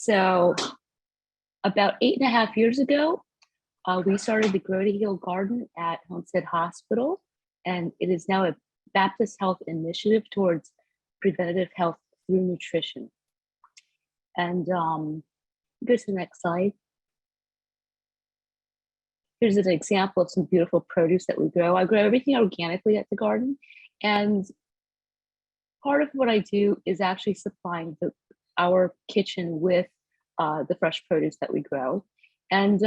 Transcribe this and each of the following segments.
So about 8.5 years ago, we started the Grow to Heal Garden at Homestead Hospital, and it is now a Baptist Health initiative towards preventative health through nutrition. And go to the next slide. Here's an example of some beautiful produce that we grow. I grow everything organically at the garden, and part of what I do is actually supplying our kitchen with the fresh produce that we grow. And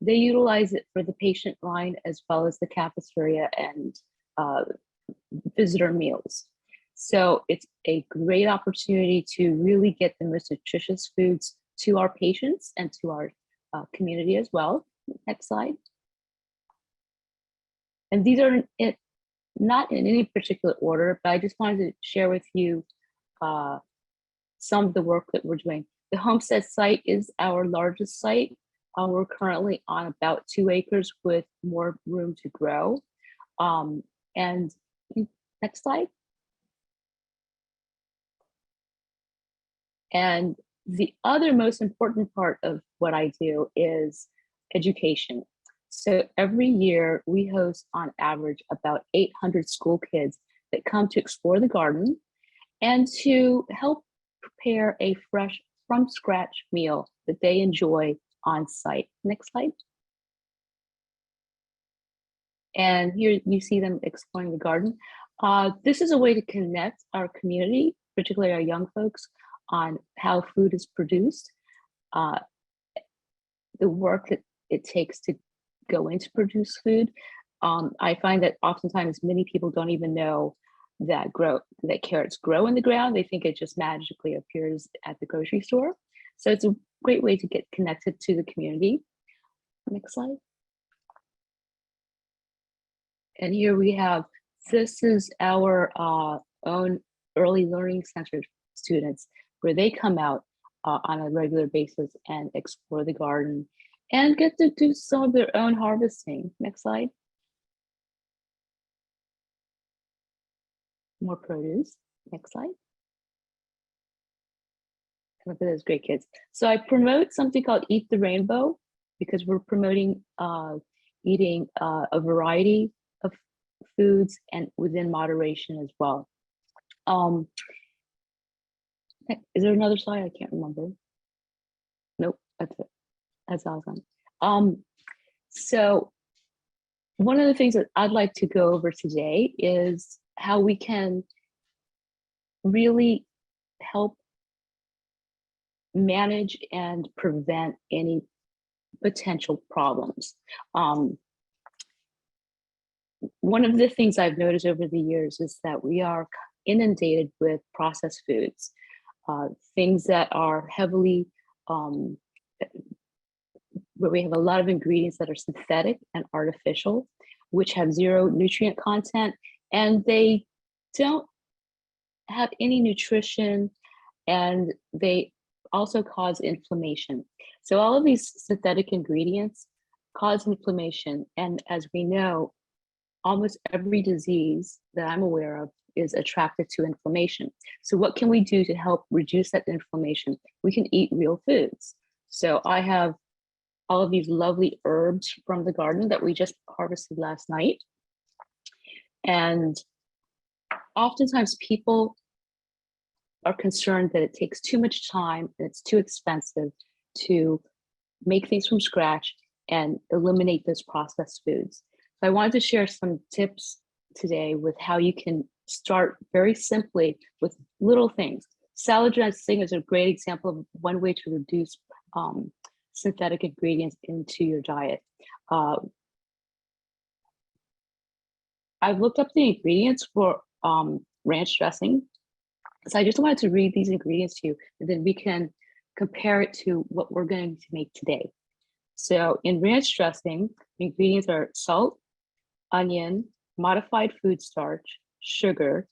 they utilize it for the patient line as well as the cafeteria and visitor meals. So it's a great opportunity to really get the most nutritious foods to our patients and to our community as well. Next slide. And these are not in any particular order, but I just wanted to share with you some of the work that we're doing. The Homestead site is our largest site. We're currently on about 2 acres with more room to grow. And next slide. And the other most important part of what I do is education. So every year we host on average about 800 school kids that come to explore the garden and to help prepare a fresh from scratch meal that they enjoy on site. Next slide. And here you see them exploring the garden. This is a way to connect our community, particularly our young folks, on how food is produced, the work that it takes to go into produce food. I find that oftentimes many people don't even know that carrots grow in the ground. They think it just magically appears at the grocery store. So it's a great way to get connected to the community. Next slide. And here we have, this is our own early learning center students, where they come out on a regular basis and explore the garden and get to do some of their own harvesting. Next slide. More produce. Next slide. Look at those great kids. So I promote something called Eat the Rainbow because we're promoting eating a variety of foods and within moderation as well. Is there another slide? I can't remember. Nope, that's it. That's awesome. So one of the things that I'd like to go over today is how we can really help manage and prevent any potential problems. One of the things I've noticed over the years is that we are inundated with processed foods, things that are heavily, where we have a lot of ingredients that are synthetic and artificial, which have zero nutrient content, and they don't have any nutrition, and they also cause inflammation. So all of these synthetic ingredients cause inflammation, and as we know, almost every disease that I'm aware of is attracted to inflammation. So what can we do to help reduce that inflammation? We can eat real foods. So I have all of these lovely herbs from the garden that we just harvested last night. And oftentimes people are concerned that it takes too much time and it's too expensive to make things from scratch and eliminate those processed foods. So I wanted to share some tips today with how you can start very simply with little things. Salad dressing is a great example of one way to reduce synthetic ingredients into your diet. I've looked up the ingredients for ranch dressing. So I just wanted to read these ingredients to you, and then we can compare it to what we're going to make today. So in ranch dressing, the ingredients are salt, onion, modified food starch, sugar,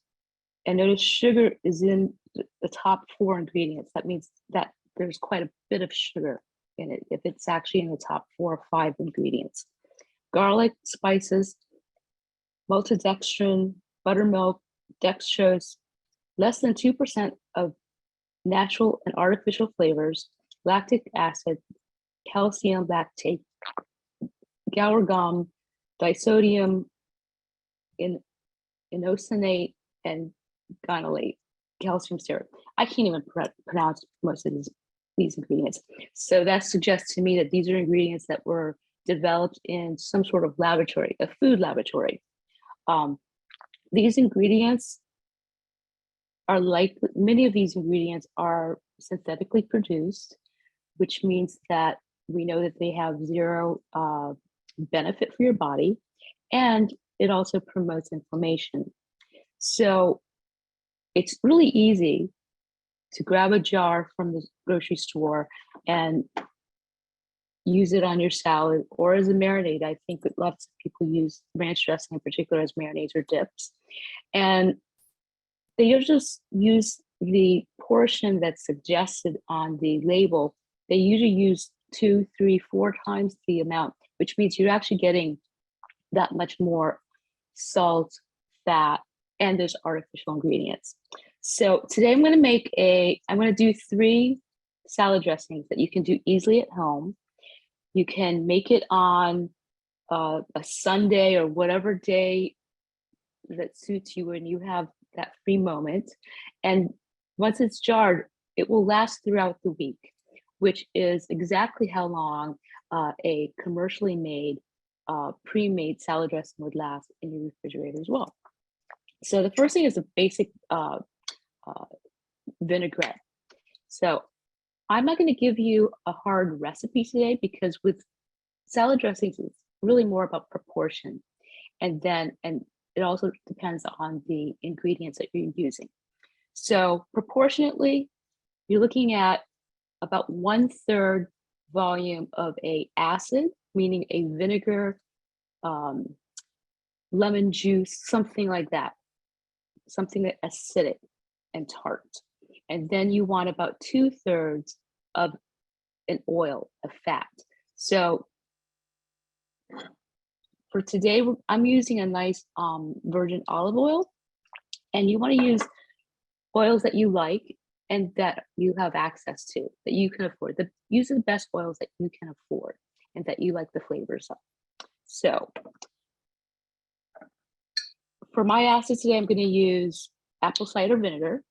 and notice sugar is in the top 4 ingredients. That means that there's quite a bit of sugar in it if it's actually in the top 4 or 5 ingredients. Garlic, spices, maltodextrin, buttermilk, dextrose, less than 2% of natural and artificial flavors, lactic acid, calcium lactate, gour gum, disodium inosinate, and guanylate, calcium syrup. I can't even pronounce most of these ingredients. So that suggests to me that these are ingredients that were developed in some sort of laboratory, a food laboratory. These ingredients are many of these ingredients are synthetically produced, which means that we know that they have zero benefit for your body, and it also promotes inflammation. So it's really easy to grab a jar from the grocery store and use it on your salad or as a marinade. I think that lots of people use ranch dressing in particular as marinades or dips. And they just use the portion that's suggested on the label. They usually use 2, 3, 4 times the amount, which means you're actually getting that much more salt, fat, and there's artificial ingredients. So today I'm going to do 3 salad dressings that you can do easily at home. You can make it on a Sunday or whatever day that suits you when you have that free moment. And once it's jarred, it will last throughout the week, which is exactly how long a commercially made, pre-made salad dressing would last in your refrigerator as well. So the first thing is a basic vinaigrette. So I'm not going to give you a hard recipe today because with salad dressings, it's really more about proportion. And it also depends on the ingredients that you're using. So proportionately, you're looking at about 1/3 volume of a acid, meaning a vinegar, lemon juice, something like that, something that acidic and tart. And then you want about 2/3 of an oil, a fat. So for today, I'm using a nice virgin olive oil, and you want to use oils that you like and that you have access to, that you can afford. Use the best oils that you can afford and that you like the flavors of. So for my acid today, I'm going to use apple cider vinegar.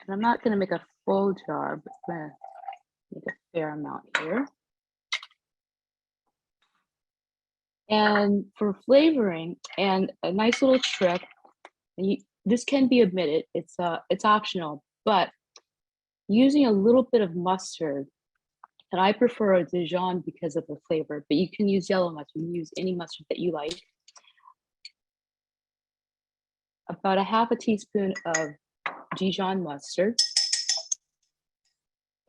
And I'm not going to make a full jar, but I'm going to make a fair amount here. And for flavoring, and a nice little trick, and this can be omitted, it's optional, but using a little bit of mustard, and I prefer a Dijon because of the flavor, but you can use yellow mustard, you can use any mustard that you like. About a 1/2 teaspoon of Dijon mustard.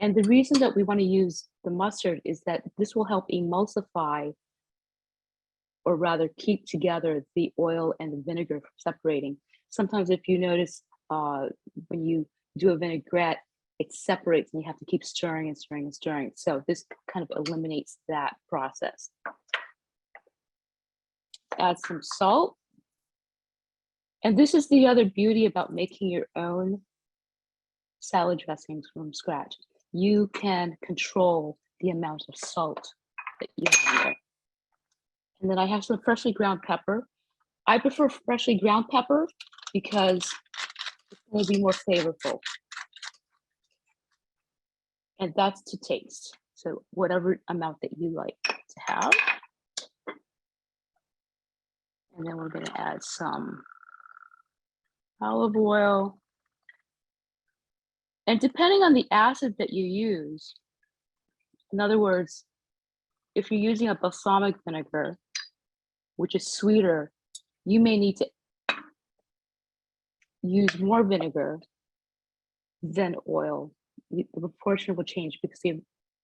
And the reason that we want to use the mustard is that this will help emulsify, or rather keep together, the oil and the vinegar from separating. Sometimes if you notice when you do a vinaigrette, it separates and you have to keep stirring and stirring and stirring. So this kind of eliminates that process. Add some salt. And this is the other beauty about making your own salad dressings from scratch. You can control the amount of salt that you have there. And then I have some freshly ground pepper. I prefer freshly ground pepper because it's going to be more flavorful. And that's to taste. So whatever amount that you like to have. And then we're going to add some olive oil. And depending on the acid that you use, in other words, if you're using a balsamic vinegar, which is sweeter, you may need to use more vinegar than oil. The proportion will change because you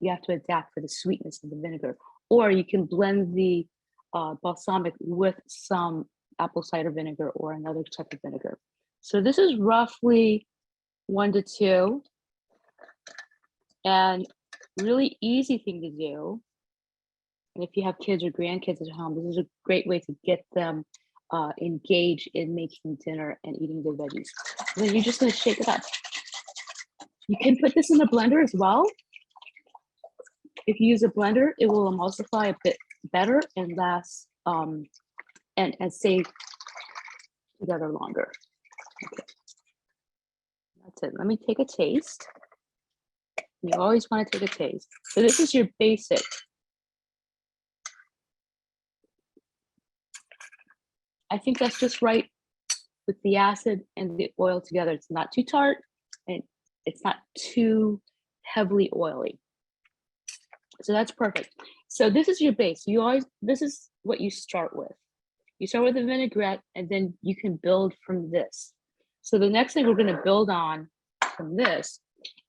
have to adapt for the sweetness of the vinegar. Or you can blend the balsamic with some apple cider vinegar or another type of vinegar. So this is roughly 1 to 2, and really easy thing to do. And if you have kids or grandkids at home, this is a great way to get them engaged in making dinner and eating the veggies. Then you're just going to shake it up. You can put this in a blender as well. If you use a blender, it will emulsify a bit better and last and stay together longer. Okay. That's it. Let me take a taste. You always want to take a taste. So this is your basic. I think that's just right with the acid and the oil together. It's not too tart and it's not too heavily oily. So that's perfect. So this is your base. This is what you start with. You start with a vinaigrette and then you can build from this. So the next thing we're going to build on from this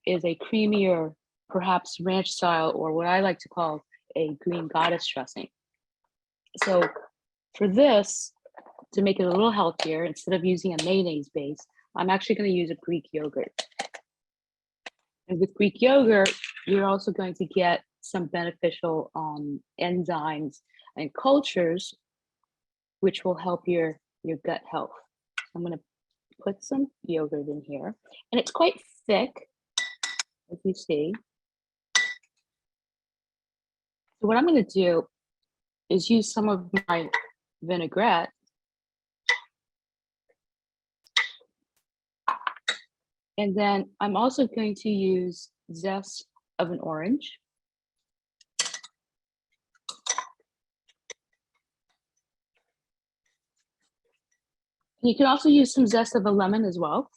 is a creamier, perhaps ranch style, or what I like to call a green goddess dressing. So for this, to make it a little healthier, instead of using a mayonnaise base, I'm actually going to use a Greek yogurt. And with Greek yogurt, you're also going to get some beneficial enzymes and cultures, which will help your gut health. I'm going to put some yogurt in here, and it's quite thick, as you see. So what I'm going to do is use some of my vinaigrette and then I'm also going to use zest of an orange. You can also use some zest of a lemon as well.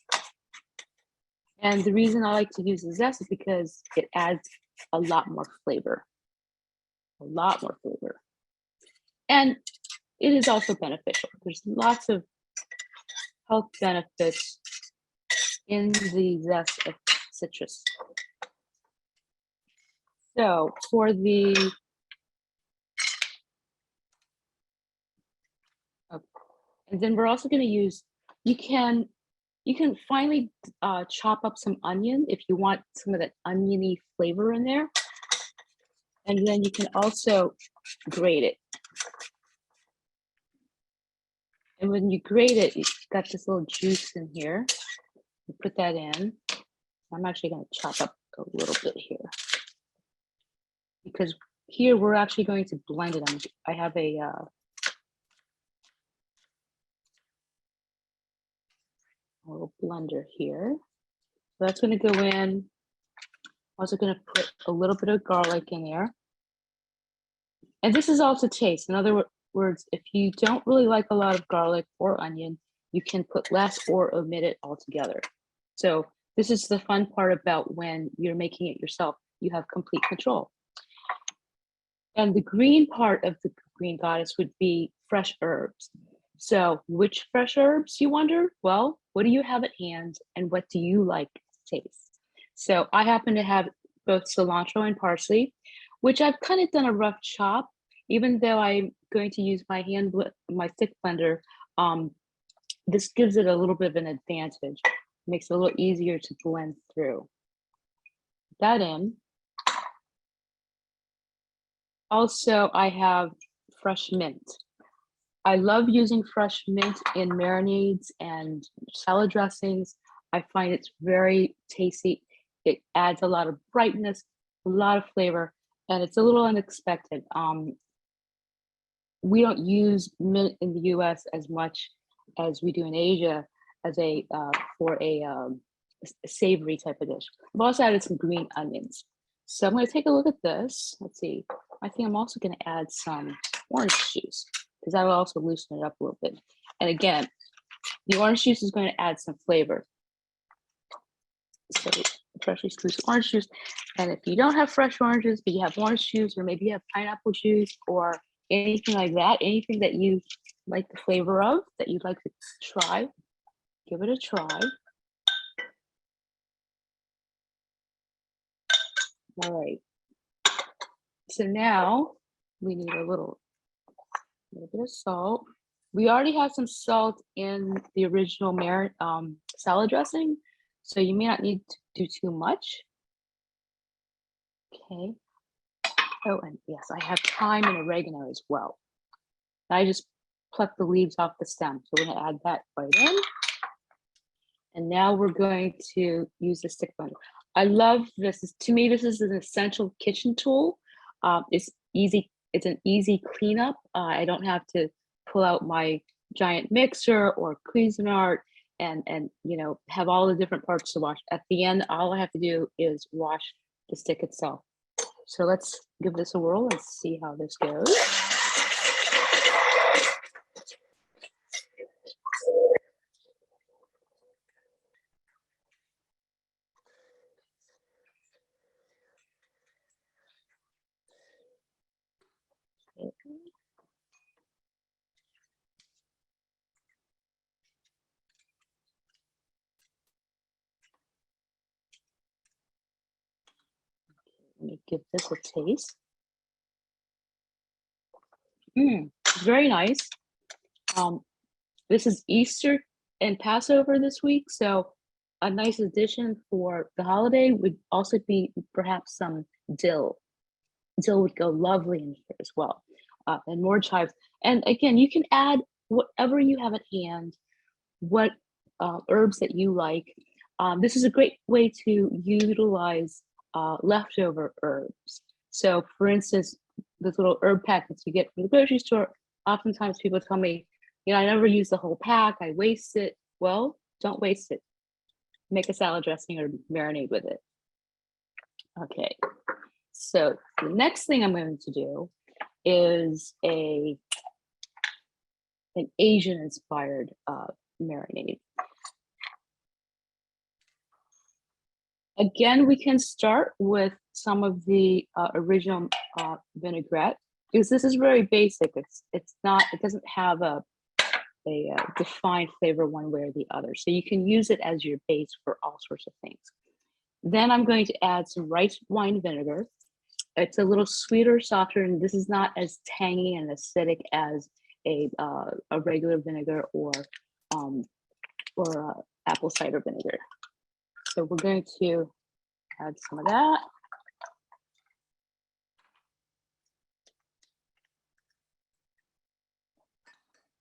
And the reason I like to use the zest is because it adds a lot more flavor. A lot more flavor. And it is also beneficial. There's lots of health benefits in the zest of citrus. So for the and then we're also going to use, you can finally chop up some onion if you want some of that oniony flavor in there. And then you can also grate it. And when you grate it, you've got this little juice in here. You put that in. I'm actually going to chop up a little bit here. Because here we're actually going to blend it. I have a little blender here. So that's going to go in. I'm also going to put a little bit of garlic in there. And this is all to taste. In other words, if you don't really like a lot of garlic or onion, you can put less or omit it altogether. So this is the fun part about when you're making it yourself. You have complete control. And the green part of the green goddess would be fresh herbs. So which fresh herbs, you wonder? Well, what do you have at hand and what do you like to taste? So I happen to have both cilantro and parsley, which I've kind of done a rough chop, even though I'm going to use my stick blender. This gives it a little bit of an advantage. Makes it a little easier to blend through. Put that in. Also, I have fresh mint. I love using fresh mint in marinades and salad dressings. I find it's very tasty. It adds a lot of brightness, a lot of flavor, and it's a little unexpected. We don't use mint in the US as much as we do in Asia as for a savory type of dish. I've also added some green onions. So I'm going to take a look at this. Let's see. I think I'm also going to add some orange juice because that will also loosen it up a little bit. And again, the orange juice is going to add some flavor. So freshly squeezed orange juice. And if you don't have fresh oranges, but you have orange juice, or maybe you have pineapple juice or anything like that, anything that you like the flavor of, that you'd like to try, give it a try. All right. So now we need a little bit of salt. We already have some salt in the original salad dressing, so you may not need to do too much. Okay. Oh, and yes, I have thyme and oregano as well. I just plucked the leaves off the stem, so we're going to add that right in. And now we're going to use the stick blender. I love this. To me, this is an essential kitchen tool. It's easy. It's an easy cleanup. I don't have to pull out my giant mixer or Cuisinart and have all the different parts to wash. At the end, all I have to do is wash the stick itself. So let's give this a whirl and see how this goes. Let me give this a taste. It's very nice. This is Easter and Passover this week, so a nice addition for the holiday would also be perhaps some dill. Dill would go lovely in here as well, and more chives. And again, you can add whatever you have at hand, what herbs that you like. This is a great way to utilize leftover herbs. So for instance, those little herb packets you get from the grocery store, oftentimes people tell me, I never use the whole pack, I waste it. Well, don't waste it. Make a salad dressing or marinade with it. Okay, so the next thing I'm going to do is an Asian inspired marinade. Again, we can start with some of the original vinaigrette, because this is very basic. It doesn't have a defined flavor one way or the other. So you can use it as your base for all sorts of things. Then I'm going to add some rice wine vinegar. It's a little sweeter, softer, and this is not as tangy and acidic as a regular vinegar or apple cider vinegar. So we're going to add some of that.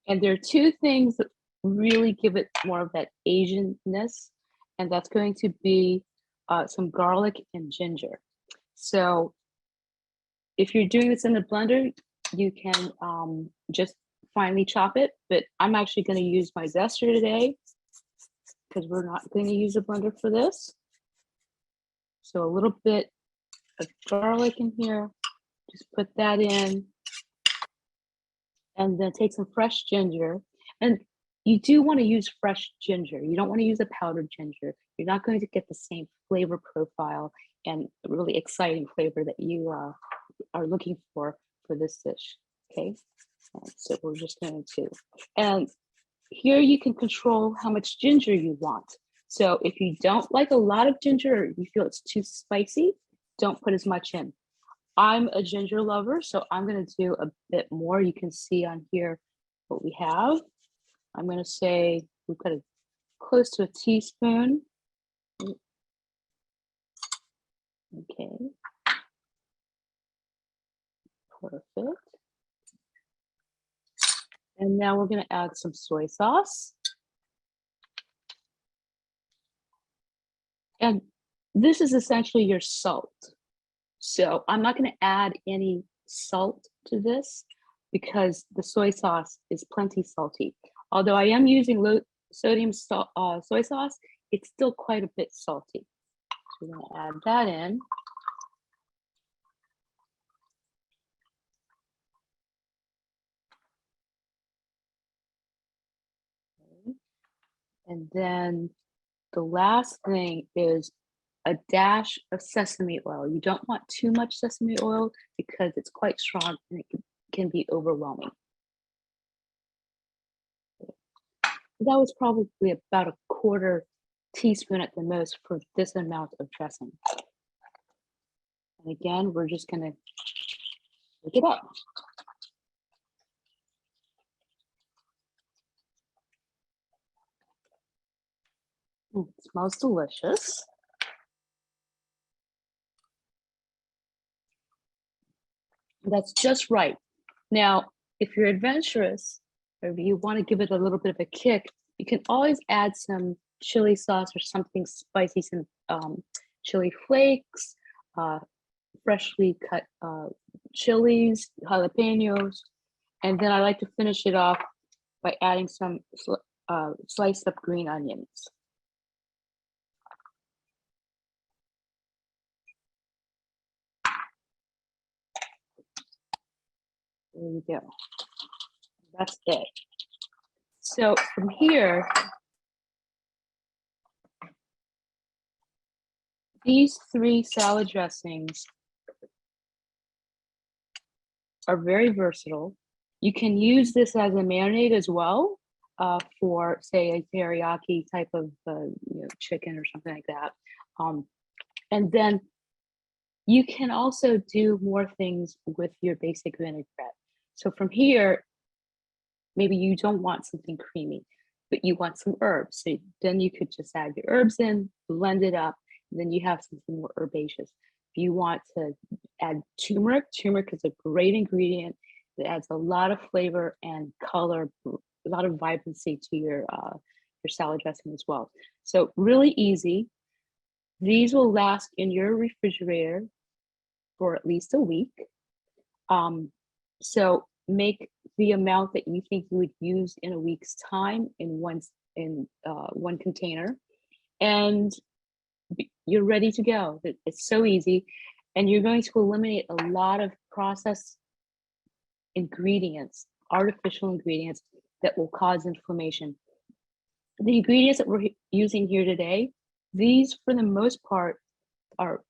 And there are two things that really give it more of that Asian-ness, and that's going to be some garlic and ginger. So if you're doing this in a blender, you can just finely chop it, but I'm actually going to use my zester today because we're not going to use a blender for this. So a little bit of garlic in here, just put that in. And then take some fresh ginger. And you do want to use fresh ginger. You don't want to use a powdered ginger. You're not going to get the same flavor profile and really exciting flavor that you are looking for this dish. Okay, so we're just going to, and here you can control how much ginger you want. So if you don't like a lot of ginger, or you feel it's too spicy, don't put as much in. I'm a ginger lover, so I'm going to do a bit more. You can see on here what we have. I'm going to say we've got close to a teaspoon. Okay. Perfect. And now we're going to add some soy sauce. And this is essentially your salt. So I'm not going to add any salt to this because the soy sauce is plenty salty. Although I am using low sodium soy sauce, it's still quite a bit salty. So we're going to add that in. Okay. And then the last thing is a dash of sesame oil. You don't want too much sesame oil because it's quite strong and it can be overwhelming. That was probably about a quarter teaspoon at the most for this amount of dressing. And again, we're just going to shake it up. It smells delicious. That's just right. Now, if you're adventurous, or if you want to give it a little bit of a kick, you can always add some chili sauce or something spicy, some chili flakes, freshly cut chilies, jalapenos, and then I like to finish it off by adding some sliced up green onions. There you go. That's it. So from here, these 3 salad dressings are very versatile. You can use this as a marinade as well for, say, a teriyaki type of chicken or something like that. And then you can also do more things with your basic vinaigrette. So from here, maybe you don't want something creamy, but you want some herbs. So then you could just add your herbs in, blend it up, and then you have something more herbaceous. If you want to add turmeric is a great ingredient. It adds a lot of flavor and color, a lot of vibrancy to your salad dressing as well. So really easy. These will last in your refrigerator for at least a week. So make the amount that you think you would use in a week's time in one container, and you're ready to go. It's so easy, and you're going to eliminate a lot of processed ingredients, artificial ingredients that will cause inflammation. The ingredients that we're using here today, these for the most part are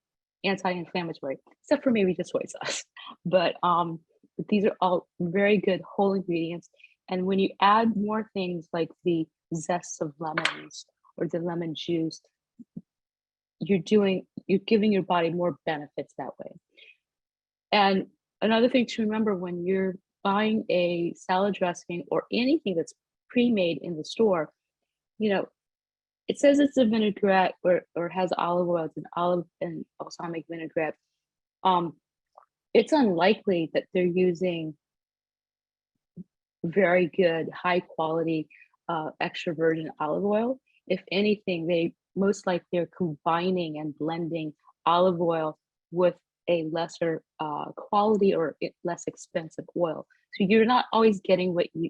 anti-inflammatory, except for maybe the soy sauce. But these are all very good whole ingredients. And when you add more things like the zest of lemons or the lemon juice, you're giving your body more benefits that way. And another thing to remember when you're buying a salad dressing or anything that's pre-made in the store, it says it's a vinaigrette or has olive oil. It's an olive and balsamic vinaigrette. It's unlikely that they're using very good, high quality, extra virgin olive oil. If anything, they most likely are combining and blending olive oil with a lesser quality or less expensive oil. So you're not always getting what you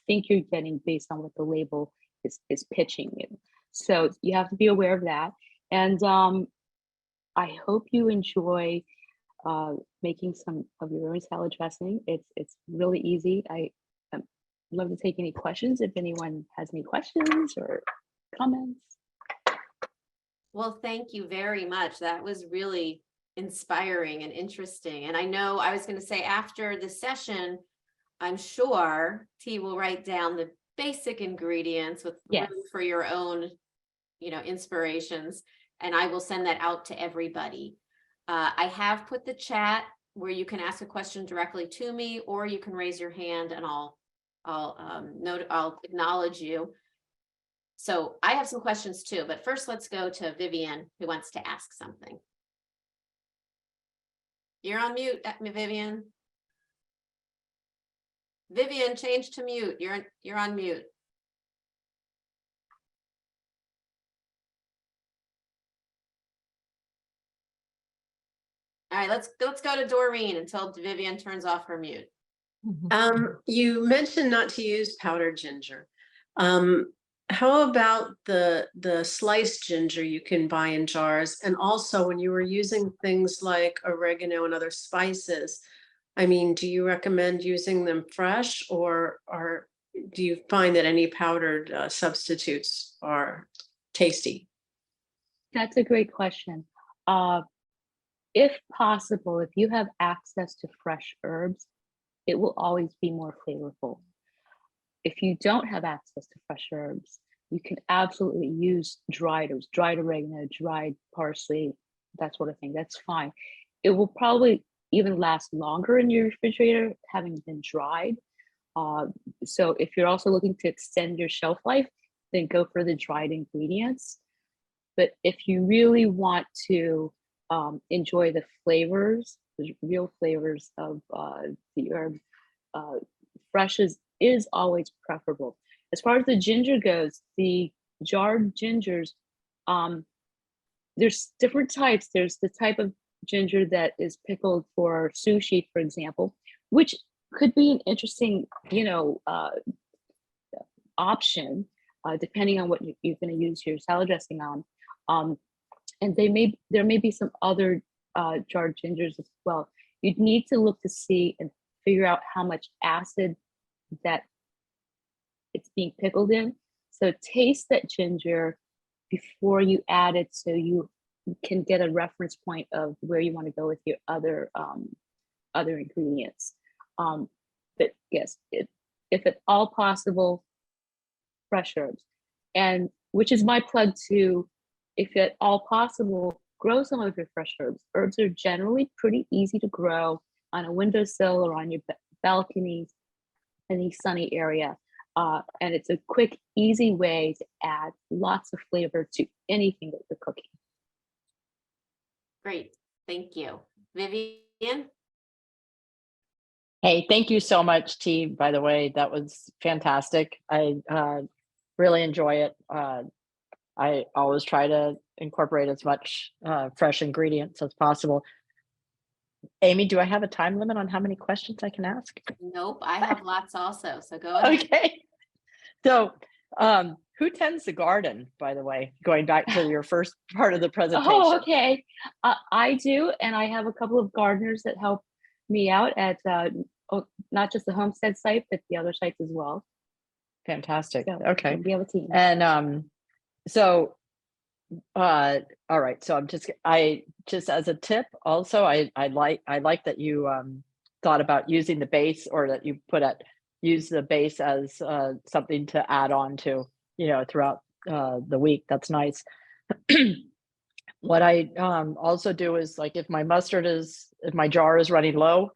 think you're getting based on what the label is pitching you. So you have to be aware of that. And I hope you enjoy making some of your own salad dressing. It's really easy. I love to take any questions if anyone has any questions or comments. Well, thank you very much. That was really inspiring and interesting. And I know I was going to say after the session, I'm sure Thi will write down the basic ingredients with room for your own, inspirations. And I will send that out to everybody. I have put the chat where you can ask a question directly to me, or you can raise your hand and I'll acknowledge you. So I have some questions too, but first let's go to Vivian, who wants to ask something. You're on mute, Vivian. Vivian, change to mute. You're on mute. All right, let's go to Doreen until Vivian turns off her mute. You mentioned not to use powdered ginger. How about the sliced ginger you can buy in jars? And also when you were using things like oregano and other spices, do you recommend using them fresh or do you find that any powdered substitutes are tasty? That's a great question. If possible, if you have access to fresh herbs, it will always be more flavorful. If you don't have access to fresh herbs, you can absolutely use dried herbs, dried oregano, dried parsley, that sort of thing. That's fine. It will probably even last longer in your refrigerator having been dried. So if you're also looking to extend your shelf life, then go for the dried ingredients. But if you really want to enjoy the flavors, the real flavors of the herb, fresh is always preferable. As far as the ginger goes, the jarred gingers, there's different types. There's the type of ginger that is pickled for sushi, for example, which could be an interesting, option, depending on what you're going to use your salad dressing on. And there may be some other jarred gingers as well. You'd need to look to see and figure out how much acid that it's being pickled in. So taste that ginger before you add it, so you can get a reference point of where you want to go with your other ingredients. But yes, if at all possible, fresh herbs, and which is my plug to, if at all possible, grow some of your fresh herbs. Herbs are generally pretty easy to grow on a windowsill or on your balcony, any sunny area. And it's a quick, easy way to add lots of flavor to anything that you're cooking. Great, thank you. Vivian? Hey, thank you so much, Thi. By the way, that was fantastic. I really enjoy it. I always try to incorporate as much fresh ingredients as possible. Amy, do I have a time limit on how many questions I can ask? Nope, I have lots also, so go ahead. Okay. So, who tends the garden, by the way, going back to your first part of the presentation? Oh, okay. I do, and I have a couple of gardeners that help me out at not just the homestead site, but the other sites as well. Fantastic. So Okay. we have a team. And so all right, so I just as a tip also, I like that you thought about using the base, or that you use the base as something to add on to, throughout the week. That's nice. What I also do is, like, if my jar is running low,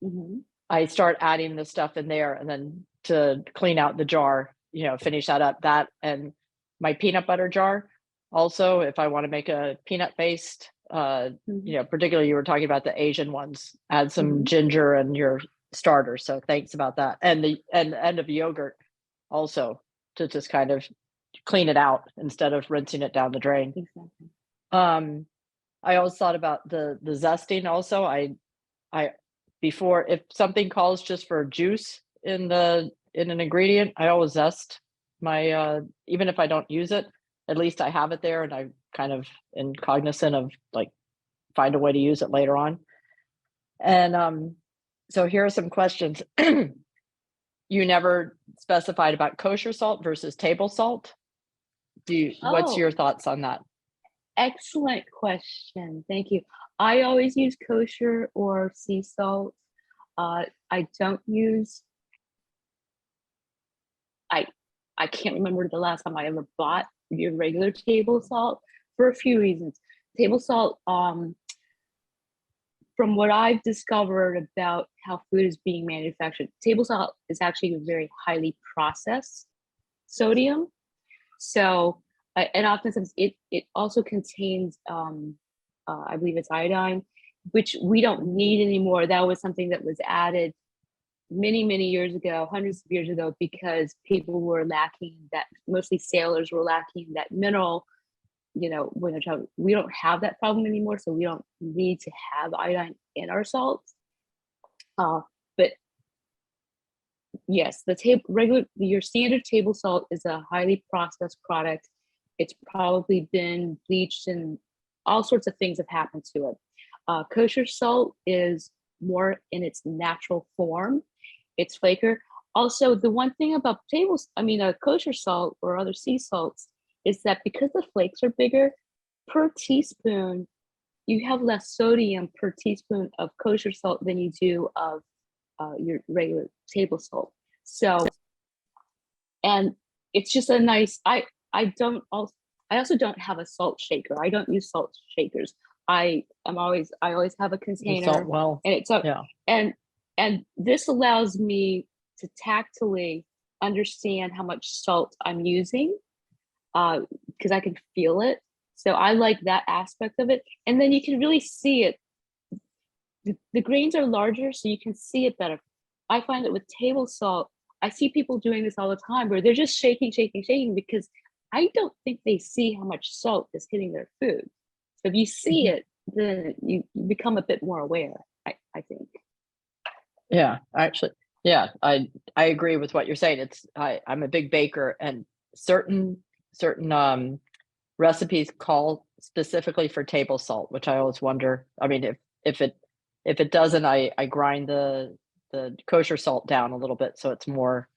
Mhm. I start adding the stuff in there, and then to clean out the jar, finish that up. That and my peanut butter jar. Also, if I want to make a peanut based, particularly you were talking about the Asian ones, add some ginger and your starter. So thanks about that. And the end of yogurt also, to just kind of clean it out instead of rinsing it down the drain. Exactly. I always thought about the zesting also. I before, if something calls just for juice in an ingredient, I always zest my even if I don't use it, at least I have it there, and I kind of am cognizant of, like, find a way to use it later on. And so here are some questions. You never specified about kosher salt versus table salt. What's your thoughts on that? Excellent question. Thank you. I always use kosher or sea salt. I don't use. I can't remember the last time I ever bought your regular table salt, for a few reasons. Table salt, from what I've discovered about how food is being manufactured, table salt is actually a very highly processed sodium. So, and oftentimes it also contains, I believe it's iodine, which we don't need anymore. That was something that was added many, many years ago, hundreds of years ago, because people were lacking that, mostly sailors were lacking that mineral, when they're traveling. We don't have that problem anymore, so we don't need to have iodine in our salts. But yes, your standard table salt is a highly processed product. It's probably been bleached, and all sorts of things have happened to it. Kosher salt is more in its natural form. It's flaker. Also, the one thing about kosher salt or other sea salts is that because the flakes are bigger, per teaspoon, you have less sodium per teaspoon of kosher salt than you do of your regular table salt. So, and it's just a nice. I also don't have a salt shaker. I don't use salt shakers. I always have a container, Salt well, and it's and this allows me to tactily understand how much salt I'm using, because I can feel it. So I like that aspect of it, and then you can really see it. The grains are larger, so you can see it better. I find that with table salt, I see people doing this all the time, where they're just shaking, because I don't think they see how much salt is hitting their food. So if you see it, then you become a bit more aware, I think. Yeah, actually, yeah, I agree with what you're saying. I'm a big baker, and certain recipes call specifically for table salt, which I always wonder. I mean, if it doesn't, I grind the kosher salt down a little bit so it's more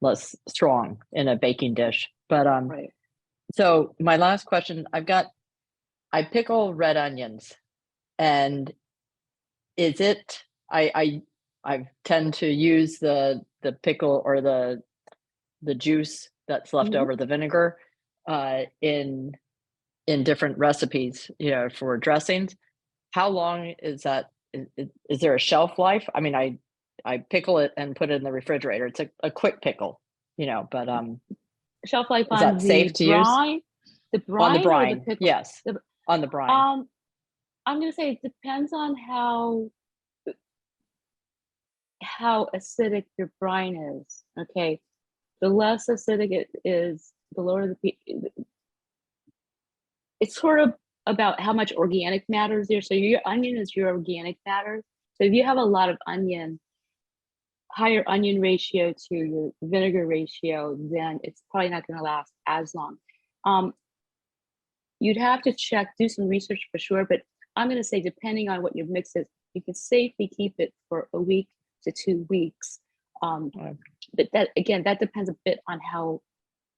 less strong in a baking dish. But Right. so my last question, I pickle red onions, and is it I tend to use the pickle or the juice that's left Mhm. over, the vinegar, in different recipes, for dressings. How long is that? Is there a shelf life? I mean, I pickle it and put it in the refrigerator. It's a quick pickle, but Shelf life is on that safe the to use? brine, On the or the brine, pickle? yes, The, on the brine. I'm gonna say it depends on how acidic your brine is. Okay, the less acidic it is, the lower it's sort of about how much organic matter is there. So your onion is your organic matter. So if you have a lot of onion, higher onion ratio to your vinegar ratio, then it's probably not going to last as long. You'd have to do some research for sure, but I'm going to say depending on what your mix is, you can safely keep it for a week to 2 weeks. Right. But that depends a bit on how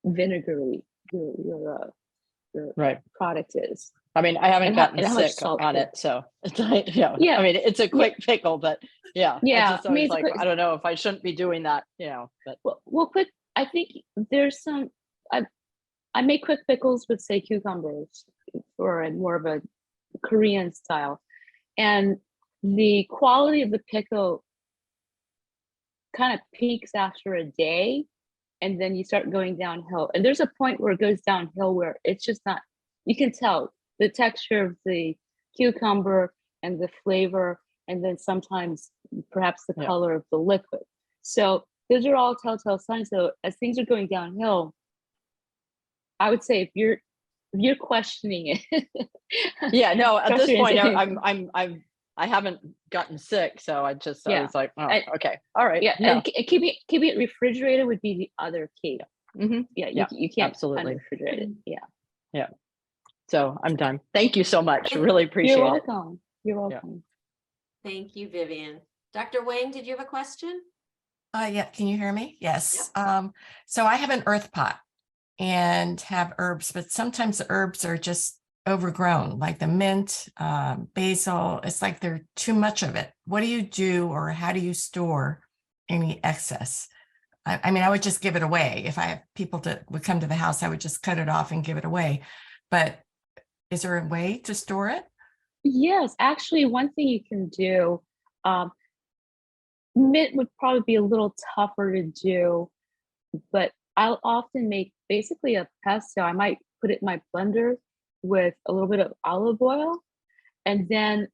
vinegary your Right. product is. I mean, I haven't gotten how much sick salt on you- it, so it's like, I Yeah, mean, it's a quick pickle, but yeah, Yeah, it's just I mean, always it's a like, quick- I don't know if I shouldn't be doing that, but well, quick. I think there's some. I make quick pickles with, say, cucumbers, or more of a Korean style, and the quality of the pickle kind of peaks after a day, and then you start going downhill. And there's a point where it goes downhill where it's just not. You can tell the texture of the cucumber and the flavor, and then sometimes perhaps the Yeah. color of the liquid. So those are all telltale signs. So as things are going downhill, I would say if you're questioning it. yeah, no, at this point, Questioning it. I haven't gotten sick, so I Yeah. was like, oh, And- okay, all right, Yeah, and keeping it refrigerated would be the other key. hmm Yeah, Yeah, you can't absolutely. refrigerate it. Yeah. So I'm done. Thank you so much. Really appreciate You're it. welcome. You're welcome. Thank you, Vivian. Dr. Wang, did you have a question? Yeah, can you hear me? Yes. So I have an earth pot and have herbs, but sometimes the herbs are just overgrown, like the mint, basil. It's like they're too much of it. What do you do, or how do you store any excess? I mean, I would just give it away. If I have people that would come to the house, I would just cut it off and give it away. But is there a way to store it? Yes, actually, one thing you can do, mint would probably be a little tougher to do, but I'll often make basically a pesto. I might put it in my blender with a little bit of olive oil, and then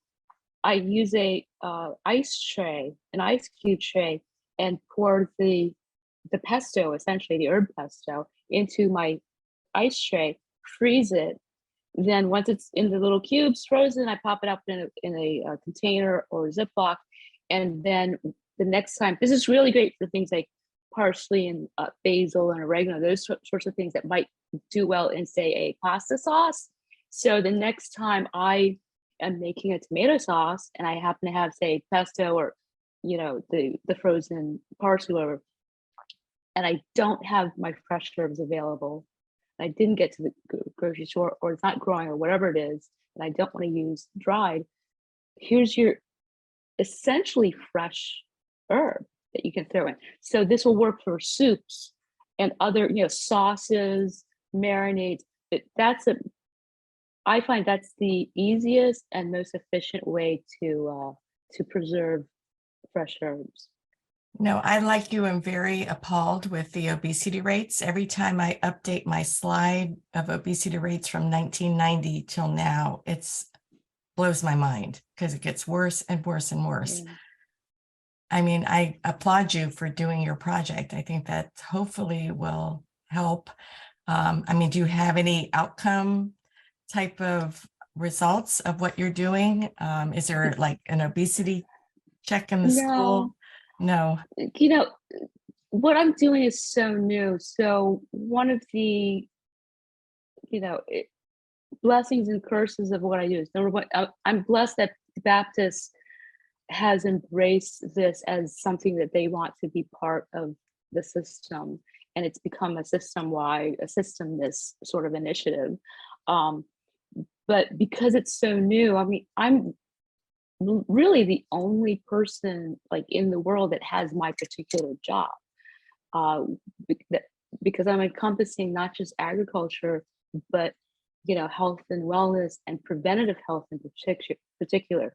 I use an ice cube tray, and pour the pesto, essentially the herb pesto, into my ice tray, freeze it. Then once it's in the little cubes frozen, I pop it up in a container or Ziploc, and then the next time, this is really great for things like parsley and basil and oregano, those sorts of things that might do well in, say, a pasta sauce. So the next time I am making a tomato sauce and I happen to have, say, pesto or the frozen parsley, or and I don't have my fresh herbs available, I didn't get to the grocery store, or it's not growing, or whatever it is, and I don't want to use dried, here's your essentially fresh herb that you can throw in. So this will work for soups and other, sauces, marinades. I find that's the easiest and most efficient way to preserve fresh herbs. No, I, like you, am very appalled with the obesity rates. Every time I update my slide of obesity rates from 1990 till now, it's blows my mind because it gets worse and worse and worse. Yeah. I mean, I applaud you for doing your project. I think that hopefully will help. I mean, do you have any outcome type of results of what you're doing? Is there like an obesity check in the No, school? No. you know, what I'm doing is so new. So one of the, blessings and curses of what I do is, number one, I'm blessed that Baptist has embraced this as something that they want to be part of the system, and it's become a system-wide, a system-ness sort of initiative. Um, but because it's so new, I mean, I'm really the only person like in the world that has my particular job, because I'm encompassing not just agriculture, but health and wellness and preventative health in particular.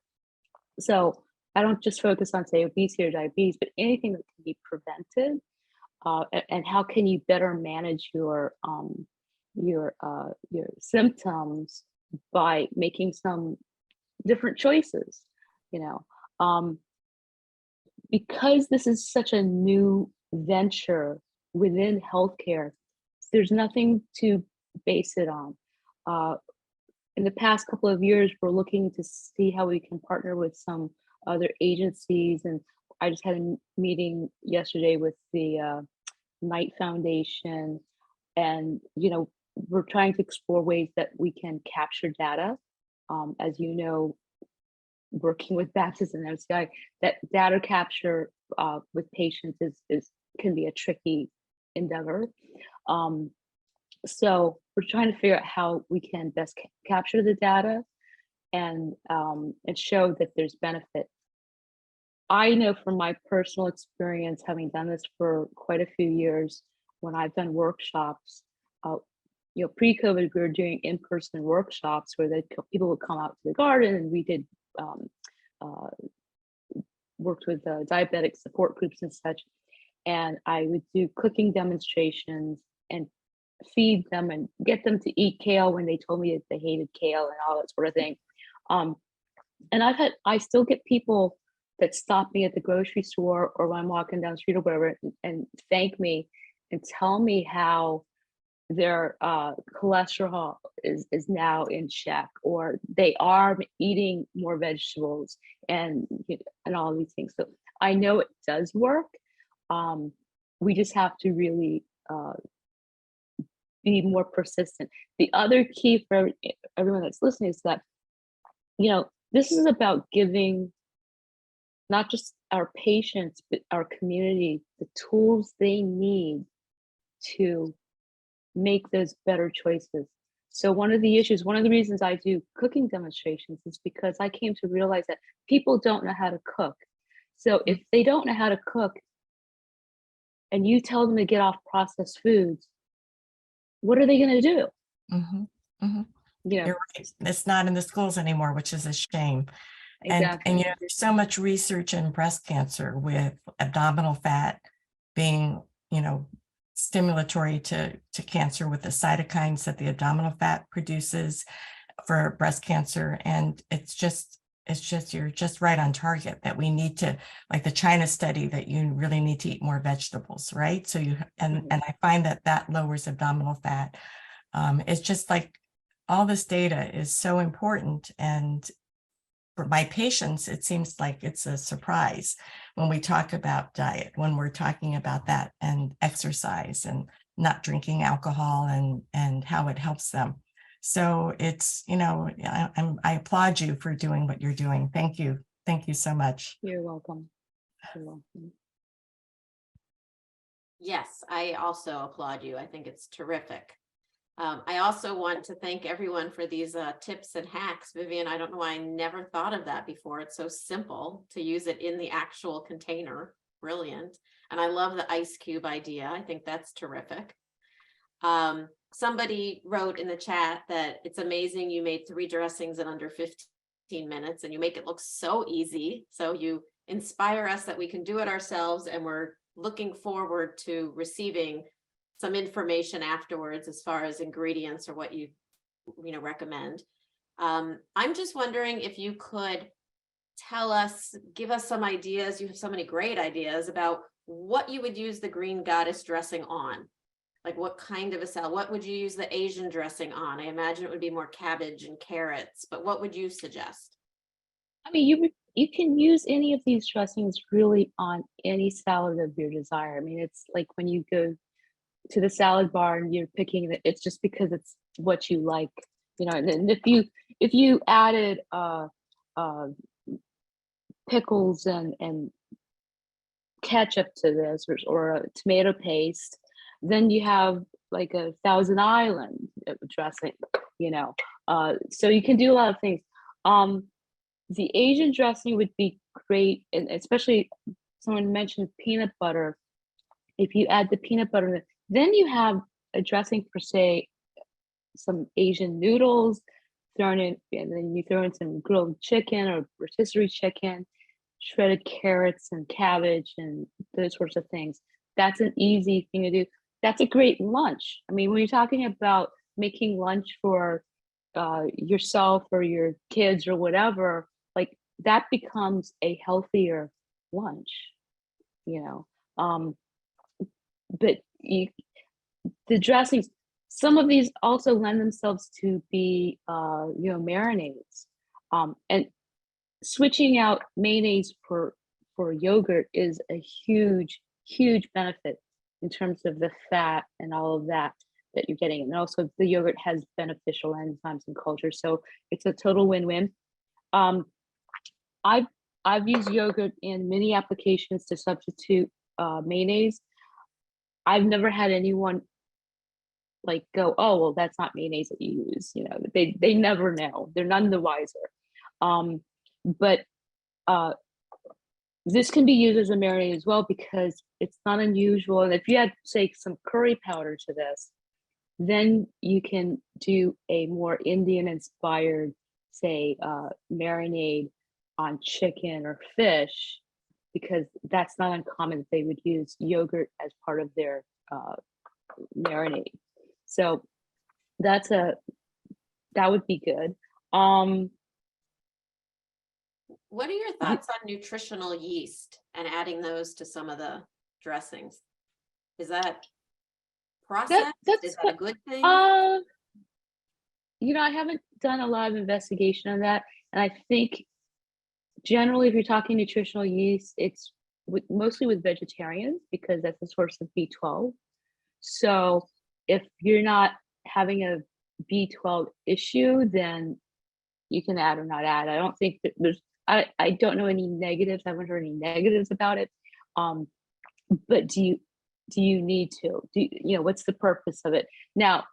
So I don't just focus on, say, obesity or diabetes, but anything that can be prevented. And how can you better manage your symptoms by making some different choices? You know, because this is such a new venture within healthcare, there's nothing to base it on. In the past couple of years, we're looking to see how we can partner with some other agencies. And I just had a meeting yesterday with the Knight Foundation. And, we're trying to explore ways that we can capture data. As you know, working with Baptist and MCI, that data capture with patients is can be a tricky endeavor. So we're trying to figure out how we can best capture the data and show that there's benefit. I know from my personal experience, having done this for quite a few years, when I've done workshops, pre-COVID, we were doing in-person workshops where people would come out to the garden, and we did worked with diabetic support groups and such. And I would do cooking demonstrations and feed them and get them to eat kale when they told me that they hated kale and all that sort of thing. And I still get people that stop me at the grocery store or when I'm walking down the street or whatever and thank me and tell me how their cholesterol is now in check, or they are eating more vegetables and all these things. So I know it does work. We just have to really be more persistent. The other key for everyone that's listening is that, this is about giving not just our patients, but our community the tools they need to make those better choices. So one of the reasons I do cooking demonstrations is because I came to realize that people don't know how to cook. So if they don't know how to cook and you tell them to get off processed foods, what are they going to do? Mm-hmm. Mm-hmm. You're right. It's not in the schools anymore, which is a shame. Exactly. And there's so much research in breast cancer with abdominal fat being, stimulatory to cancer with the cytokines that the abdominal fat produces for breast cancer. And it's just, you're just right on target that we need to, like the China study, that you really need to eat more vegetables, right? So and I find that lowers abdominal fat. It's just like all this data is so important. And for my patients, it seems like it's a surprise when we talk about diet, when we're talking about that and exercise and not drinking alcohol and how it helps them. So it's, I applaud you for doing what you're doing. Thank you. Thank you so much. You're welcome. You're welcome. Yes, I also applaud you. I think it's terrific. I also want to thank everyone for these tips and hacks. Vivian, I don't know why I never thought of that before. It's so simple to use it in the actual container. Brilliant. And I love the ice cube idea. I think that's terrific. Somebody wrote in the chat that it's amazing you made 3 dressings in under 15 minutes and you make it look so easy. So you inspire us that we can do it ourselves, and we're looking forward to receiving some information afterwards as far as ingredients or what you recommend. I'm just wondering if you could give us some ideas. You have so many great ideas about what you would use the Green Goddess dressing on. Like what kind of a salad? What would you use the Asian dressing on? I imagine it would be more cabbage and carrots, but what would you suggest? I mean, you can use any of these dressings really on any salad of your desire. I mean, it's like when you go to the salad bar and you're picking it, it's just because it's what you like, you know. And then if you added uh pickles and ketchup to this, or a tomato paste, then you have like a Thousand Island dressing, you know. So you can do a lot of things. The Asian dressing would be great, and especially someone mentioned peanut butter. If you add the peanut butter, then you have a dressing for, say, some Asian noodles thrown in, and then you throw in some grilled chicken or rotisserie chicken, shredded carrots and cabbage and those sorts of things. That's an easy thing to do. That's a great lunch. I mean, when you're talking about making lunch for yourself or your kids or whatever, like that becomes a healthier lunch, you know. But the dressings, some of these also lend themselves to be, you know, marinades. And switching out mayonnaise for yogurt is a huge benefit in terms of the fat and all of that you're getting. And also the yogurt has beneficial enzymes and culture, so it's a total win-win. I've used yogurt in many applications to substitute mayonnaise. I've never had anyone like go, oh, well, that's not mayonnaise that you use. You know, they never know. They're none the wiser. But this can be used as a marinade as well, because it's not unusual. And if you add, say, some curry powder to this, then you can do a more Indian-inspired, say, marinade on chicken or fish, because that's not uncommon that they would use yogurt as part of their marinade. So that would be good. What are your thoughts on nutritional yeast and adding those to some of the dressings? Is that processed? Is that a good thing? You know, I haven't done a lot of investigation on that, and I think generally, if you're talking nutritional yeast, it's mostly with vegetarians, because that's a source of B12. So if you're not having a B12 issue, then you can add or not add. I don't think that I don't know any negatives. I haven't heard any negatives about it. But do you need to? You know, what's the purpose of it? Now,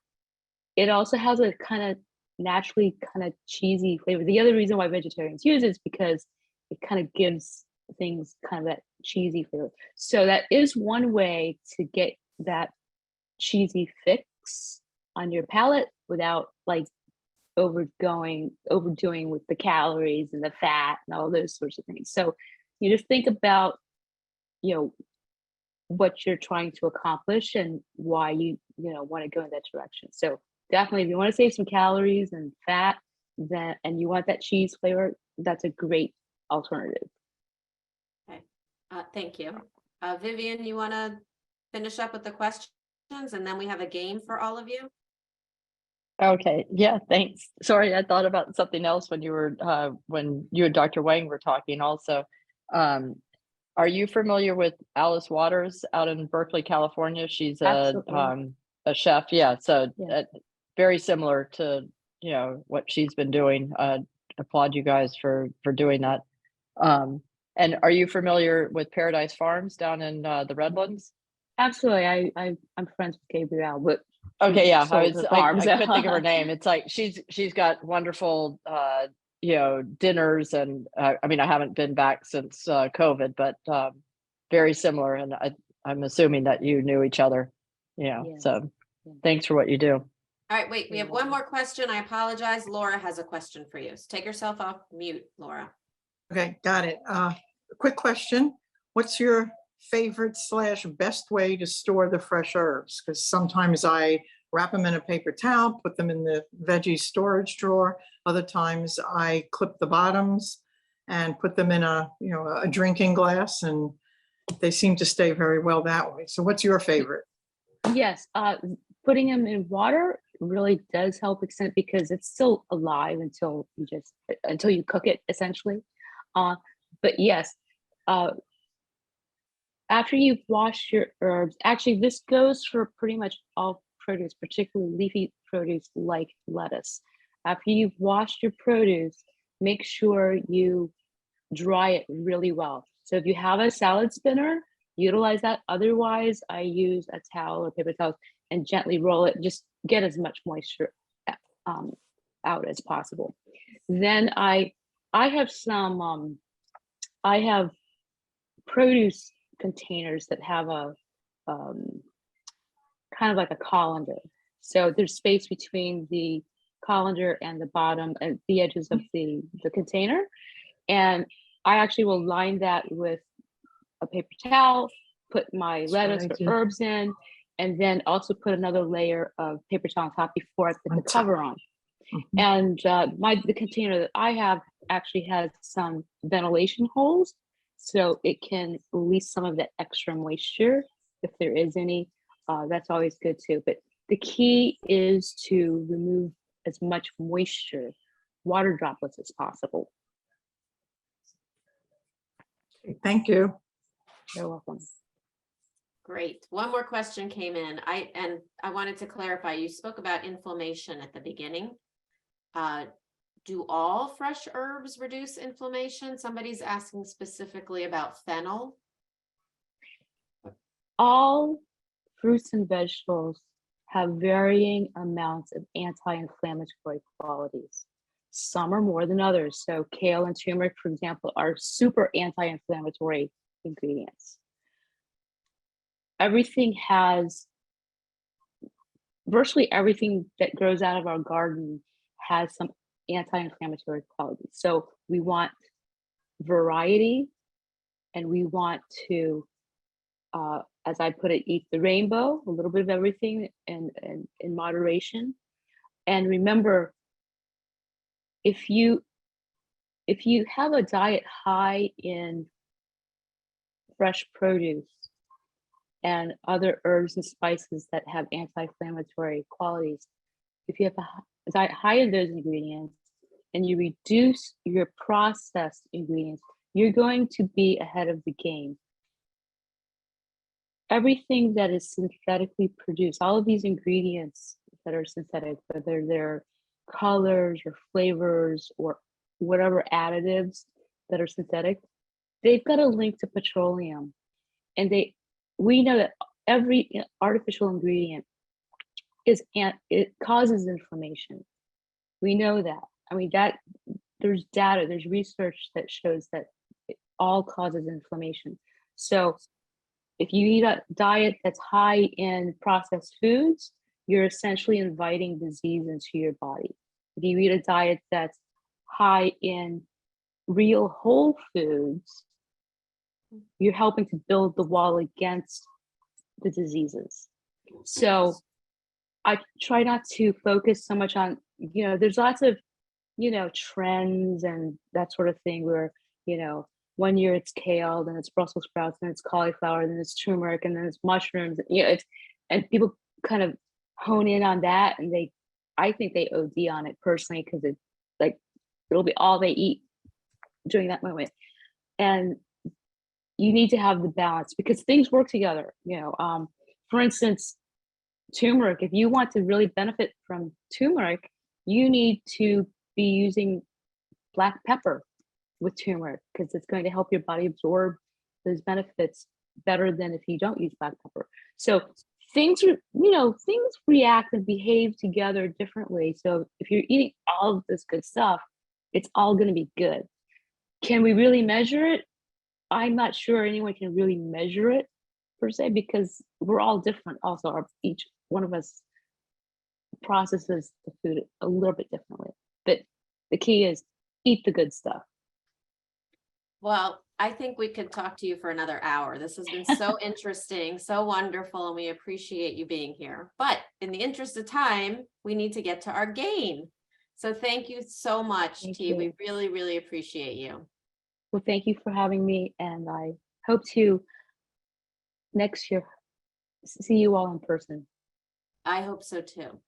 it also has a kind of naturally kind of cheesy flavor. The other reason why vegetarians use it is because it kind of gives things kind of that cheesy flavor. So that is one way to get that cheesy fix on your palate without like overdoing with the calories and the fat and all those sorts of things. So you just think about, you know, what you're trying to accomplish and why you want to go in that direction. So definitely, if you want to save some calories and fat, and you want that cheese flavor, that's a great alternative. Okay, thank you. Vivian, you want to finish up with the questions, and then we have a game for all of you? Okay, yeah, thanks. Sorry, I thought about something else when you and Dr. Wang were talking also. Are you familiar with Alice Waters out in Berkeley, California? She's a chef. Yeah, so Yeah. Very similar to, you know, what she's been doing. Applaud you guys for doing that. And are you familiar with Paradise Farms down in the Redlands? Absolutely. I'm friends with Gabrielle, but Okay, yeah, I farms. couldn't think of her name. It's like she's got wonderful you know, dinners, and I mean, I haven't been back since COVID, but very similar, and I'm assuming that you knew each other, you know. Yes. So thanks for what you do. All right, wait, we have one more question. I apologize. Laura has a question for you. So take yourself off mute, Laura. Okay, got it. Quick question. What's your favorite / best way to store the fresh herbs? Because sometimes I wrap them in a paper towel, put them in the veggie storage drawer. Other times I clip the bottoms and put them in a drinking glass, and they seem to stay very well that way. So what's your favorite? Yes, putting them in water really does help extend because it's still alive until you cook it essentially. But yes, uh, after you've washed your herbs, actually this goes for pretty much all produce, particularly leafy produce like lettuce. After you've washed your produce, make sure you dry it really well. So if you have a salad spinner, utilize that. Otherwise, I use a towel or paper towel and gently roll it. Just get as much moisture um, out as possible. Then I have some I have produce containers that have a kind of like a colander. So there's space between the colander and the bottom and the edges of the container. And I actually will line that with a paper towel, put my lettuce or herbs in, and then also put another layer of paper towel on top before I put the cover on. And the container that I have actually has some ventilation holes, so it can release some of that extra moisture if there is any. That's always good too. But the key is to remove as much moisture, water droplets as possible. Thank you. You're welcome. Great. One more question came in. I wanted to clarify, you spoke about inflammation at the beginning. Do all fresh herbs reduce inflammation? Somebody's asking specifically about fennel. All fruits and vegetables have varying amounts of anti-inflammatory qualities. Some are more than others. So kale and turmeric, for example, are super anti-inflammatory ingredients. Virtually everything that grows out of our garden has some anti-inflammatory qualities. So we want variety, and we want to, as I put it, eat the rainbow, a little bit of everything and in moderation. And remember, if you have a diet high in fresh produce and other herbs and spices that have anti-inflammatory qualities, if you have a diet high in those ingredients and you reduce your processed ingredients, you're going to be ahead of the game. Everything that is synthetically produced, all of these ingredients that are synthetic, whether they're colors or flavors or whatever additives that are synthetic, they've got a link to petroleum. And we know that every artificial ingredient it causes inflammation. We know that. I mean, that there's data, there's research that shows that it all causes inflammation. So if you eat a diet that's high in processed foods, you're essentially inviting disease into your body. If you eat a diet that's high in real whole foods, you're helping to build the wall against the diseases. So I try not to focus so much on, there's lots of, trends and that sort of thing where, 1 year it's kale, then it's Brussels sprouts, then it's cauliflower, then it's turmeric, and then it's mushrooms. And people kind of hone in on that, and I think they OD on it personally because it's like it'll be all they eat during that moment. And you need to have the balance because things work together. For instance, turmeric. If you want to really benefit from turmeric, you need to be using black pepper with turmeric because it's going to help your body absorb those benefits better than if you don't use black pepper. So things react and behave together differently. So if you're eating all of this good stuff, it's all going to be good. Can we really measure it? I'm not sure anyone can really measure it per se because we're all different. Also, each one of us processes the food a little bit differently. But the key is eat the good stuff. Well, I think we could talk to you for another hour. This has been so interesting, so wonderful, and we appreciate you being here. But in the interest of time, we need to get to our game. So thank you so much, Thi. We really, really appreciate you. Well, thank you for having me, and I hope to next year see you all in person. I hope so too.